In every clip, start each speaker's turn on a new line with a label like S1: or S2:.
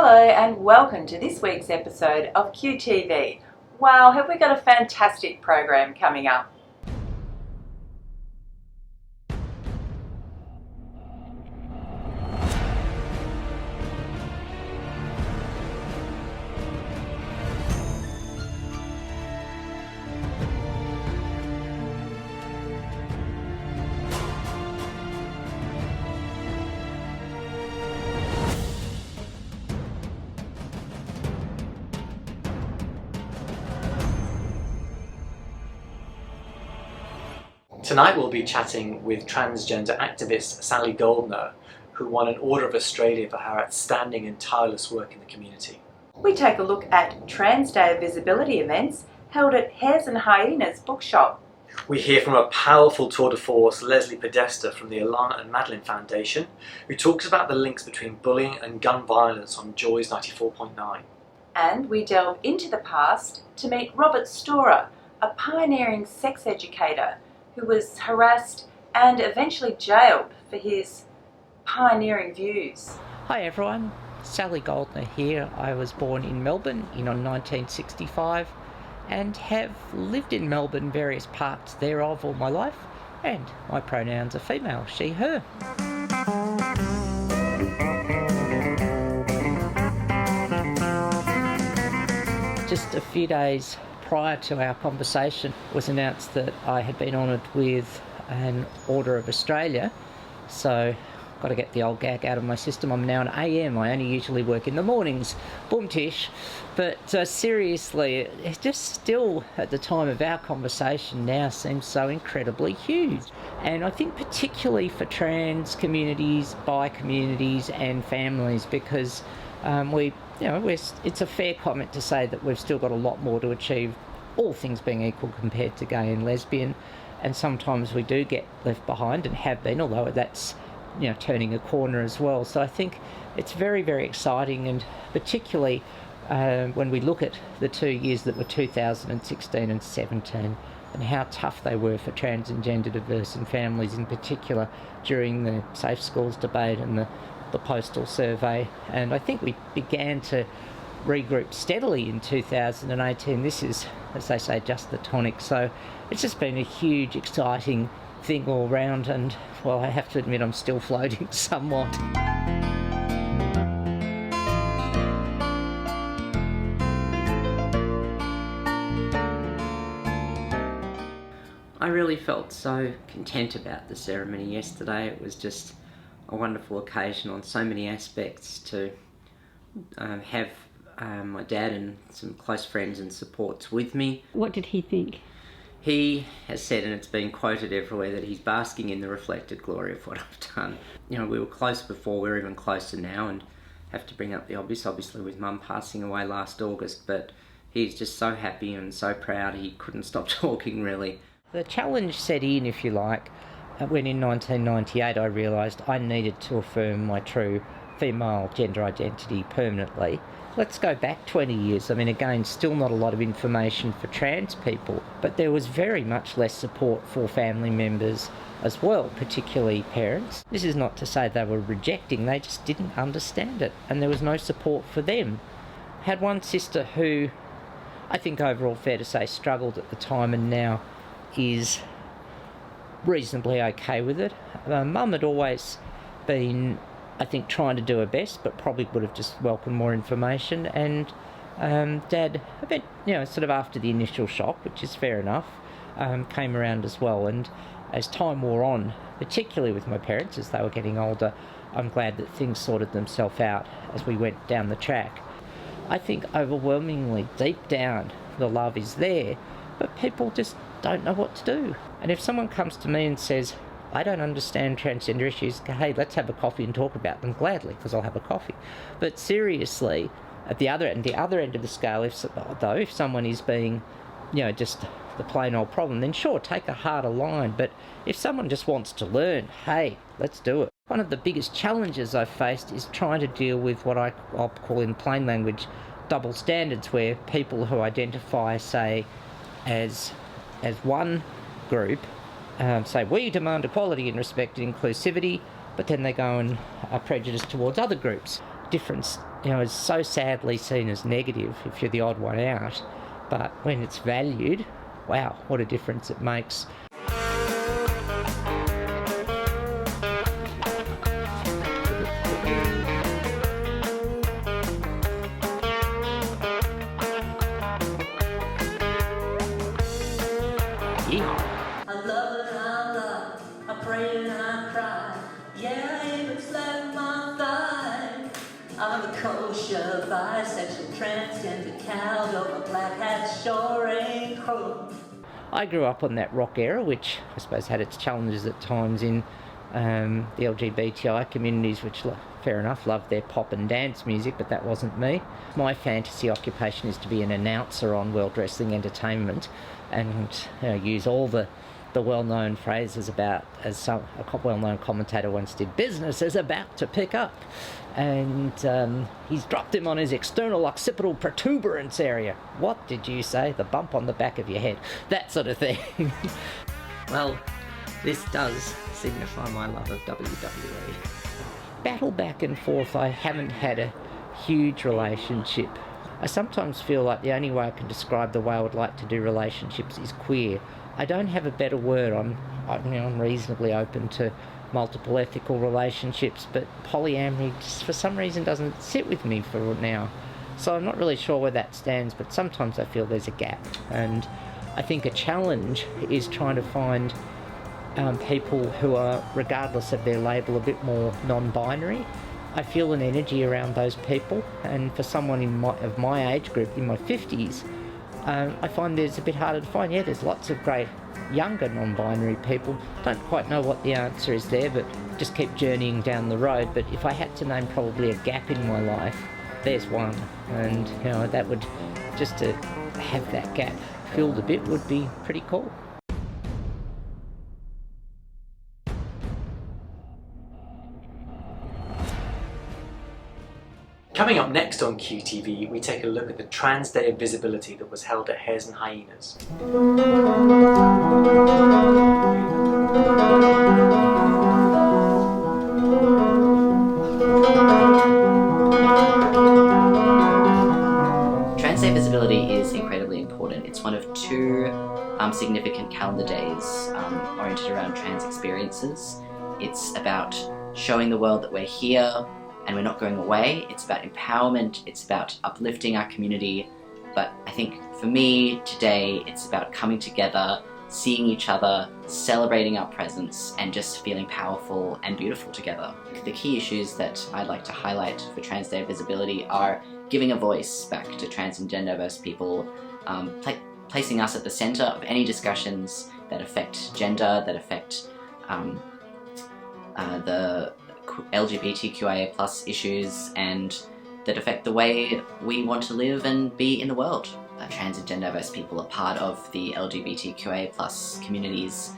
S1: Hello and welcome to this week's episode of QTV. Wow, have we got a fantastic program coming up.
S2: Tonight we'll be chatting with transgender activist Sally Goldner, who won an Order of Australia for her outstanding and tireless work in the community.
S1: We take a look at Trans Day Visibility events held at Hares and Hyenas bookshop.
S2: We hear from a powerful tour de force, Lesley Podesta from the Alana and Madeline Foundation, who talks about the links between bullying and gun violence on Joy's 94.9.
S1: And we delve into the past to meet Robert Storer, a pioneering sex educator who was harassed and eventually jailed for his pioneering views.
S3: Hi everyone, Sally Goldner here. I was born in Melbourne in 1965 and have lived in Melbourne, various parts thereof all my life, and my pronouns are female, she, her. Just a few days prior to our conversation, it was announced that I had been honoured with an Order of Australia, so got to get the old gag out of my system. I'm now an AM, I only usually work in the mornings, boom tish, but seriously, it just still at the time of our conversation now seems so incredibly huge. And I think particularly for trans communities, bi communities and families, because it's a fair comment to say that we've still got a lot more to achieve, all things being equal compared to gay and lesbian, and sometimes we do get left behind and have been, although that's turning a corner as well. So I think it's very, very exciting, and particularly when we look at the 2 years that were 2016 and 17 and how tough they were for trans and gender diverse and families in particular during the Safe Schools debate and the postal survey. And I think we began to regroup steadily in 2018. This is, as they say, just the tonic. So it's just been a huge, exciting thing all round, and well, I have to admit I'm still floating somewhat. I really felt so content about the ceremony yesterday. It was just a wonderful occasion on so many aspects to have my dad and some close friends and supports with me.
S4: What did he think?
S3: He has said, and it's been quoted everywhere, that he's basking in the reflected glory of what I've done. We were close before, we're even closer now, and have to bring up the obvious, obviously, with Mum passing away last August, but he's just so happy and so proud he couldn't stop talking, really. The challenge set in, if you like, when in 1998 I realised I needed to affirm my true female gender identity permanently. Let's go back 20 years. I mean, again, still not a lot of information for trans people, but there was very much less support for family members as well, particularly parents. This is not to say they were rejecting, they just didn't understand it, and there was no support for them. I had one sister who, I think overall fair to say, struggled at the time and now is reasonably okay with it. Mum had always been, I think, trying to do her best, but probably would have just welcomed more information. And Dad, a bit, sort of after the initial shock, which is fair enough, came around as well. And as time wore on, particularly with my parents as they were getting older, I'm glad that things sorted themselves out as we went down the track. I think overwhelmingly, deep down, the love is there, but people just don't know what to do. And if someone comes to me and says, I don't understand transgender issues, hey, let's have a coffee and talk about them, gladly, because I'll have a coffee. But seriously, at the other end of the scale, if someone is being, just the plain old problem, then sure, take a harder line. But if someone just wants to learn, hey, let's do it. One of the biggest challenges I've faced is trying to deal with what I'll call in plain language double standards, where people who identify, say, as one group say, we demand equality and respect and inclusivity, but then they go and are prejudiced towards other groups. Different is so sadly seen as negative if you're the odd one out. But when it's valued, wow, what a difference it makes.
S4: I love and I lie, I pray and I cry. Yeah, I even slap my thigh. I'm a kosher, bisexual, transgender cow, my black hat sure ain't cool.
S3: I grew up on that rock era, which I suppose had its challenges at times in the LGBTI communities, which, fair enough, loved their pop and dance music, but that wasn't me. My fantasy occupation is to be an announcer on World Wrestling Entertainment and use all the well-known phrases about, as a well-known commentator once did, business is about to pick up. And he's dropped him on his external occipital protuberance area. What did you say? The bump on the back of your head. That sort of thing. Well, this does signify my love of WWE. Battle back and forth, I haven't had a huge relationship. I sometimes feel like the only way I can describe the way I would like to do relationships is queer. I don't have a better word. I'm reasonably open to multiple ethical relationships, but polyamory just for some reason doesn't sit with me for now. So I'm not really sure where that stands, but sometimes I feel there's a gap. And I think a challenge is trying to find people who are, regardless of their label, a bit more non-binary. I feel an energy around those people, and for someone of my age group, in my 50s, I find there's a bit harder to find. Yeah, there's lots of great younger non-binary people. Don't quite know what the answer is there, but just keep journeying down the road. But if I had to name probably a gap in my life, there's one. And that would, just to have that gap filled a bit would be pretty cool.
S2: Coming up next on QTV, we take a look at the Trans Day of Visibility that was held at Hares and Hyenas.
S5: Trans Day of Visibility is incredibly important. It's one of two significant calendar days oriented around trans experiences. It's about showing the world that we're here and we're not going away. It's about empowerment, it's about uplifting our community, but I think for me today it's about coming together, seeing each other, celebrating our presence, and just feeling powerful and beautiful together. The key issues that I'd like to highlight for Trans Day of Visibility are giving a voice back to trans and gender diverse people, placing us at the centre of any discussions that affect gender, that affect the LGBTQIA+ issues, and that affect the way we want to live and be in the world. Trans and gender diverse people are part of the LGBTQIA+ communities,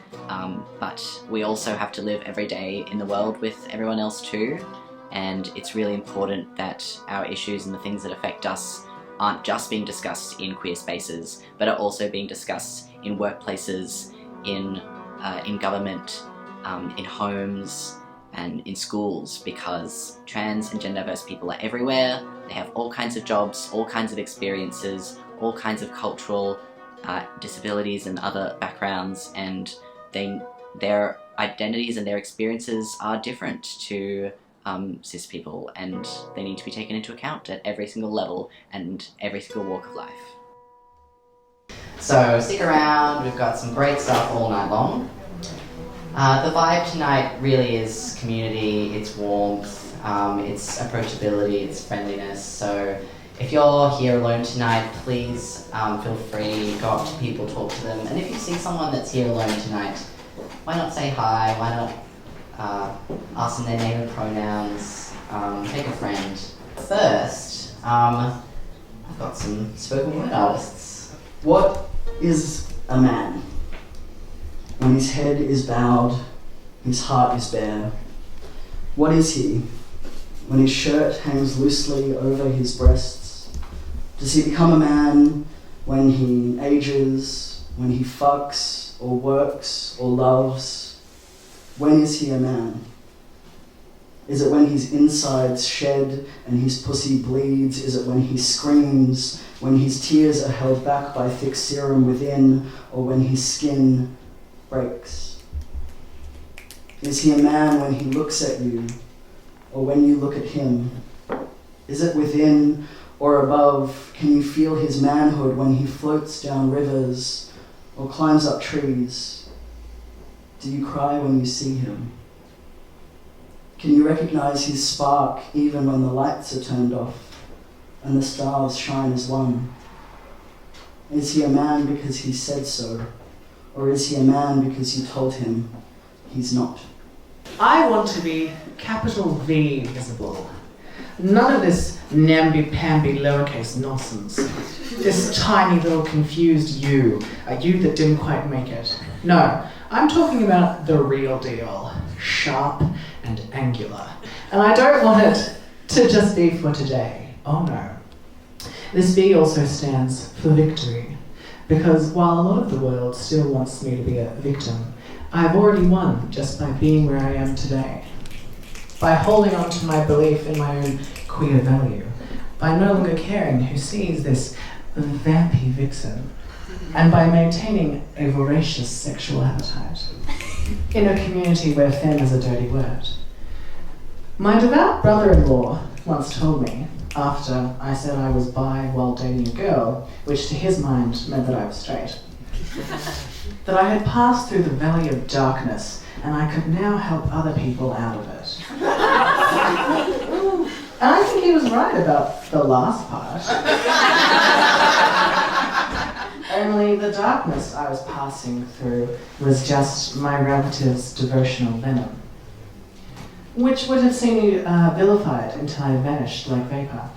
S5: but we also have to live every day in the world with everyone else too, and it's really important that our issues and the things that affect us aren't just being discussed in queer spaces, but are also being discussed in workplaces, in government, in homes, and in schools, because trans and gender diverse people are everywhere. They have all kinds of jobs, all kinds of experiences, all kinds of cultural disabilities and other backgrounds, and their identities and their experiences are different to cis people, and they need to be taken into account at every single level and every single walk of life. So stick around, we've got some great stuff all night long. The vibe tonight really is community, it's warmth, it's approachability, it's friendliness. So if you're here alone tonight, please feel free, go up to people, talk to them. And if you see someone that's here alone tonight, why not say hi, why not ask them their name and pronouns, make a friend. First, I've got some spoken word artists.
S6: What is a man? When his head is bowed, his heart is bare. What is he? When his shirt hangs loosely over his breasts? Does he become a man when he ages, when he fucks or works or loves? When is he a man? Is it when his insides shed and his pussy bleeds? Is it when he screams, when his tears are held back by thick serum within, or when his skin breaks? Is he a man when he looks at you, or when you look at him? Is it within or above? Can you feel his manhood when he floats down rivers or climbs up trees? Do you cry when you see him? Can you recognize his spark even when the lights are turned off and the stars shine as one? Is he a man because he said so, or is he a man because you told him he's not?
S7: I want to be capital V visible. None of this namby-pamby lowercase nonsense. This tiny little confused you, a you that didn't quite make it. No, I'm talking about the real deal, sharp and angular. And I don't want it to just be for today. Oh no. This V also stands for victory, because while a lot of the world still wants me to be a victim, I've already won just by being where I am today. By holding on to my belief in my own queer value, by no longer caring who sees this vampy vixen, and by maintaining a voracious sexual appetite in a community where femme is a dirty word. My devout brother-in-law once told me, after I said I was bi while dating a girl, which to his mind meant that I was straight, that I had passed through the valley of darkness and I could now help other people out of it. And I think he was right about the last part. Only the darkness I was passing through was just my relative's devotional venom, which would have seen me vilified until I vanished like vapour.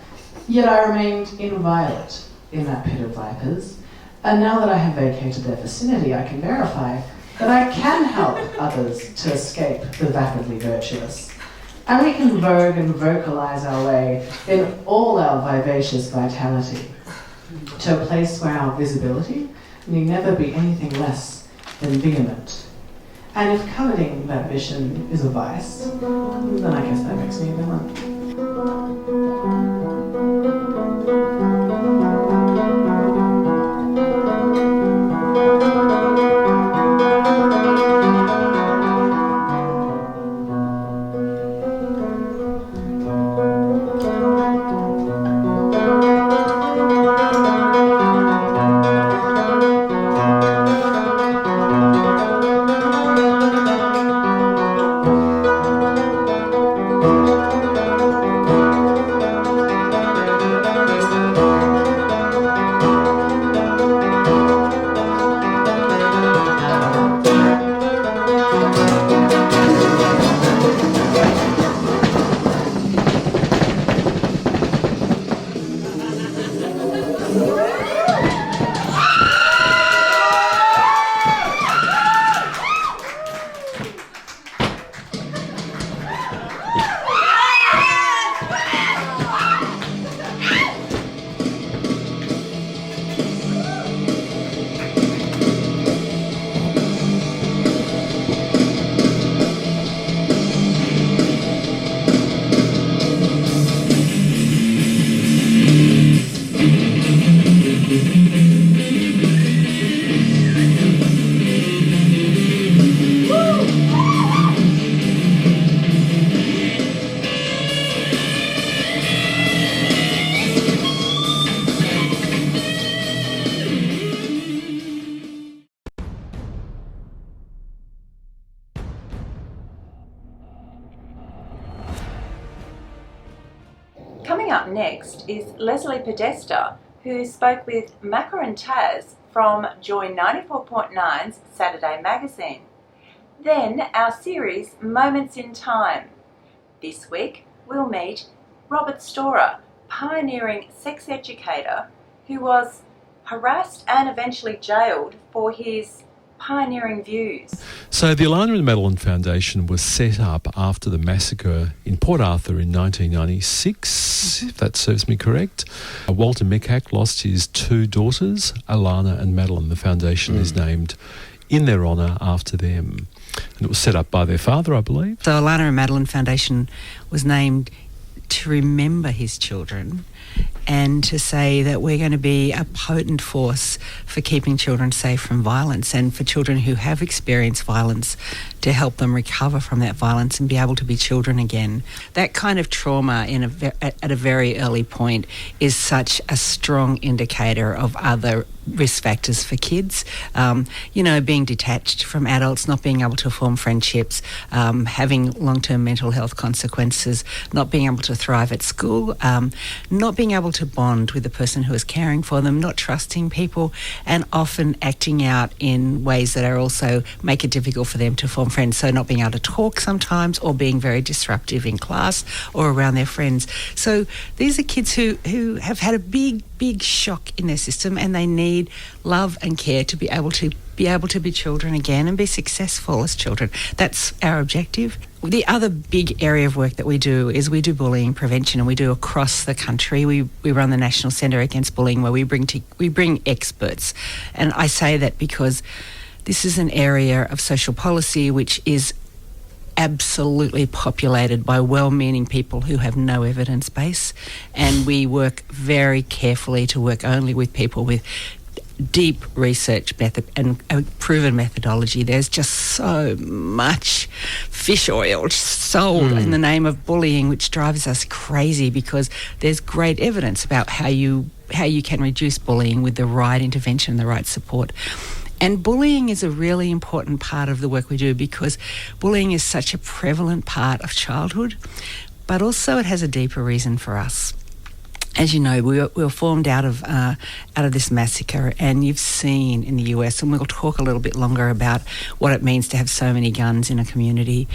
S7: Yet I remained inviolate in that pit of vipers, and now that I have vacated their vicinity, I can verify that I can help others to escape the vapidly virtuous. And we can vogue and vocalise our way in all our vivacious vitality to a place where our visibility need never be anything less than vehement. And if coveting that vision is a vice, then I guess that makes me a villain.
S1: Coming up next is Lesley Podesta, who spoke with Macca and Taz from Joy 94.9's Saturday Magazine. Then our series Moments in Time. This week we'll meet Robert Storer, pioneering sex educator who was harassed and eventually jailed for his pioneering views.
S8: So the Alana and Madeline Foundation was set up after the massacre in Port Arthur in 1996, if that serves me correct. Walter Mikac lost his two daughters, Alana and Madeline. The foundation is named in their honour after them. And it was set up by their father, I believe.
S9: So Alana and Madeline Foundation was named to remember his children and to say that we're going to be a potent force for keeping children safe from violence, and for children who have experienced violence to help them recover from that violence and be able to be children again. That kind of trauma at a very early point is such a strong indicator of other risk factors for kids. Being detached from adults, not being able to form friendships, having long-term mental health consequences, not being able to thrive at school, not being able to bond with the person who is caring for them, not trusting people, and often acting out in ways that are also make it difficult for them to form friends. So not being able to talk sometimes, or being very disruptive in class or around their friends. So these are kids who have had a big shock in their system, and they need love and care to be able to be children again and be successful as children. That's our objective. The other big area of work that we do is we do bullying prevention, and we do across the country. We run the National Centre Against Bullying, where we bring experts. And I say that because this is an area of social policy which is absolutely populated by well-meaning people who have no evidence base, and we work very carefully to work only with people with deep research method and a proven methodology. There's just so much fish oil sold in the name of bullying, which drives us crazy, because there's great evidence about how you can reduce bullying with the right intervention, the right support. And bullying is a really important part of the work we do, because bullying is such a prevalent part of childhood, but also it has a deeper reason for us. As you know, we were formed out of this massacre, and you've seen in the US, and we'll talk a little bit longer about what it means to have so many guns in a community.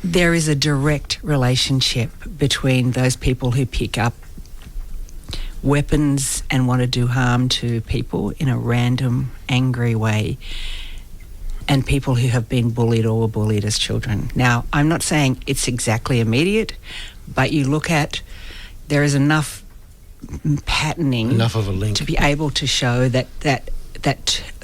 S9: There is a direct relationship between those people who pick up weapons and want to do harm to people in a random, angry way, and people who have been bullied or were bullied as children. Now, I'm not saying it's exactly immediate, but you look at, there is enough patterning,
S10: enough of a link,
S9: to be able to show that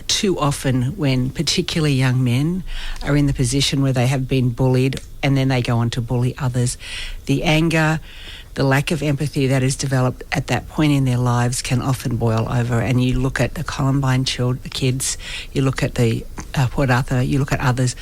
S9: too often, when particularly young men are in the position where they have been bullied and then they go on to bully others, the anger, the lack of empathy that is developed at that point in their lives can often boil over. And you look at the Columbine kids, you look at the Port Arthur, you look at others,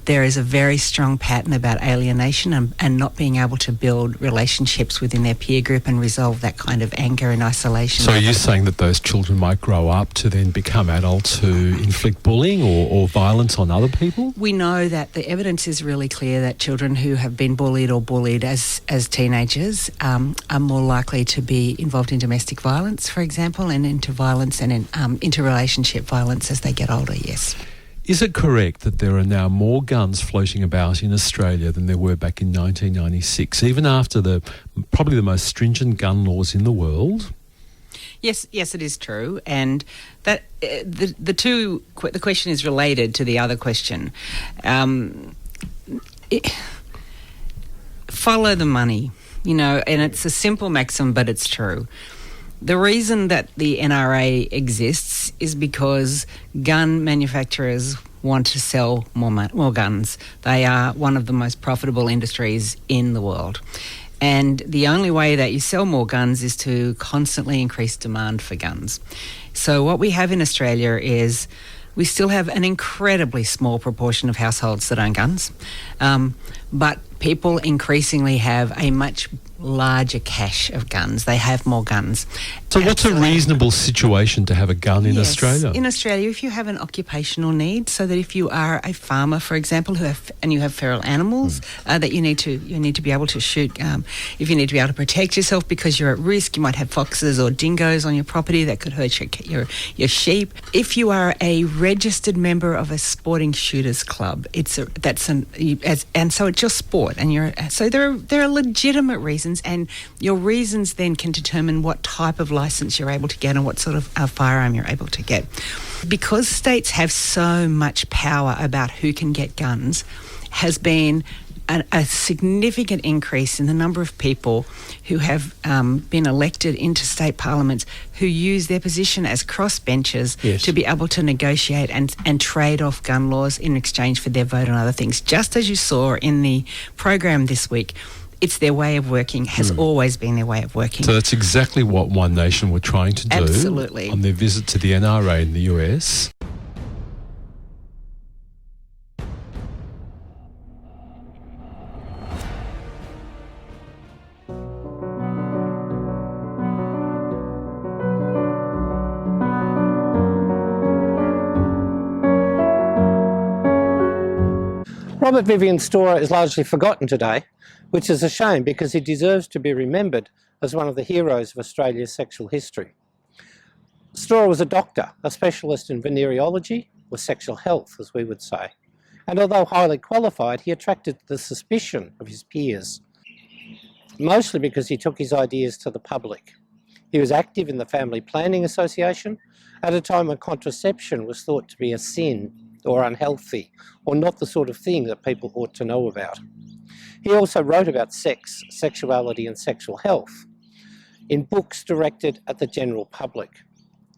S9: there is a very strong pattern about alienation and not being able to build relationships within their peer group and resolve that kind of anger and isolation.
S8: So are you saying that those children might grow up to then become adults who inflict bullying or violence on other people?
S9: We know that the evidence is really clear that children who have been bullied or bullied as teenagers are more likely to be involved in domestic violence, for example, and into violence and in interrelationship violence as they get older, yes.
S8: Is it correct that there are now more guns floating about in Australia than there were back in 1996, even after probably the most stringent gun laws in the world?
S9: Yes, it is true, and that the question is related to the other question. Follow the money, and it's a simple maxim, but it's true. The reason that the NRA exists is because gun manufacturers want to sell more guns. They are one of the most profitable industries in the world. And the only way that you sell more guns is to constantly increase demand for guns. So what we have in Australia is we still have an incredibly small proportion of households that own guns, but people increasingly have a much larger cache of guns. They have more guns.
S8: So what's a reasonable situation to have a gun in Australia?
S9: In Australia, if you have an occupational need, so that if you are a farmer, for example, and you have feral animals that you need to be able to shoot, if you need to be able to protect yourself because you're at risk, you might have foxes or dingoes on your property that could hurt your sheep. If you are a registered member of a sporting shooters club, and so it's your sport, and so there are legitimate reasons, and your reasons then can determine what type of license you're able to get and what sort of firearm you're able to get. Because states have so much power about who can get guns, has been a significant increase in the number of people who have been elected into state parliaments who use their position as crossbenchers to be able to negotiate and trade off gun laws in exchange for their vote on other things. Just as you saw in the program this week, it's their way of working, has always been their way of working.
S8: So that's exactly what One Nation were trying to do
S9: Absolutely.
S8: on their visit to the NRA in the US.
S10: Robert Vivian Storer is largely forgotten today, which is a shame because he deserves to be remembered as one of the heroes of Australia's sexual history. Storer was a doctor, a specialist in venereology, or sexual health, as we would say. And although highly qualified, he attracted the suspicion of his peers, mostly because he took his ideas to the public. He was active in the Family Planning Association at a time when contraception was thought to be a sin or unhealthy, or not the sort of thing that people ought to know about. He also wrote about sex, sexuality and sexual health in books directed at the general public.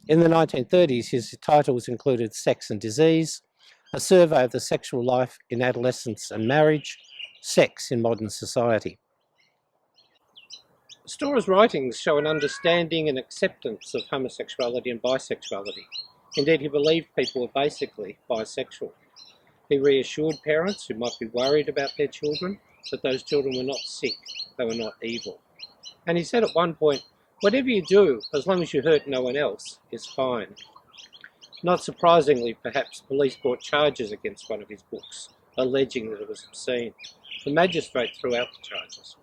S10: In the 1930s, his titles included Sex and Disease, A Survey of the Sexual Life in Adolescence and Marriage, Sex in Modern Society. Storer's writings show an understanding and acceptance of homosexuality and bisexuality. Indeed, he believed people were basically bisexual. He reassured parents who might be worried about their children that those children were not sick, they were not evil. And he said at one point, "Whatever you do, as long as you hurt no one else, is fine." Not surprisingly, perhaps, police brought charges against one of his books, alleging that it was obscene. The magistrate threw out the charges.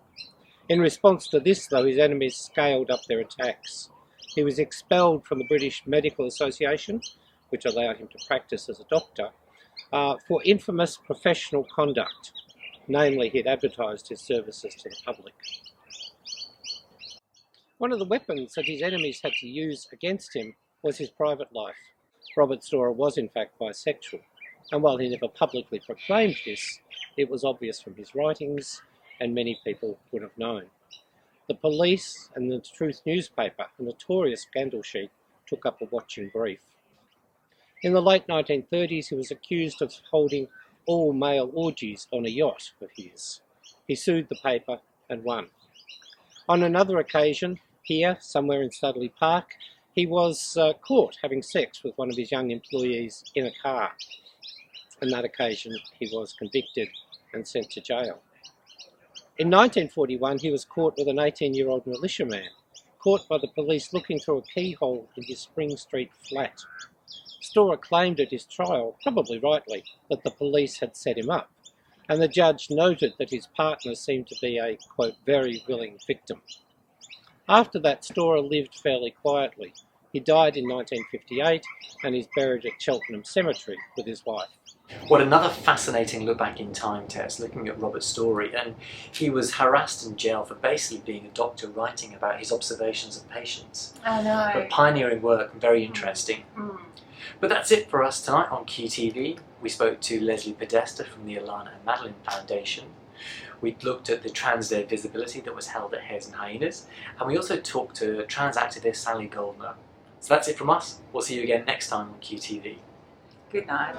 S10: In response to this, though, his enemies scaled up their attacks. He was expelled from the British Medical Association, which allowed him to practice as a doctor, for infamous professional conduct. Namely, he had advertised his services to the public. One of the weapons that his enemies had to use against him was his private life. Robert Storer was in fact bisexual, and while he never publicly proclaimed this, it was obvious from his writings, and many people would have known. The police and the Truth newspaper, a notorious scandal sheet, took up a watching brief. In the late 1930s, he was accused of holding all-male orgies on a yacht of his. He sued the paper and won. On another occasion, here, somewhere in Studley Park, he was caught having sex with one of his young employees in a car. On that occasion, he was convicted and sent to jail. In 1941, he was caught with an 18-year-old militiaman, caught by the police looking through a keyhole in his Spring Street flat. Storer claimed at his trial, probably rightly, that the police had set him up, and the judge noted that his partner seemed to be a, quote, very willing victim. After that, Storer lived fairly quietly. He died in 1958 and is buried at Cheltenham Cemetery with his wife.
S2: What another fascinating look back in time, Tess, looking at Robert's story. And he was harassed in jail for basically being a doctor writing about his observations of patients.
S1: I know.
S2: But pioneering work, very interesting. But that's it for us tonight on QTV. We spoke to Lesley Podesta from the Alana and Madeline Foundation. We looked at the Trans Day Visability that was held at Hares and Hyenas. And we also talked to trans activist Sally Goldner. So that's it from us. We'll see you again next time on QTV.
S1: Good night.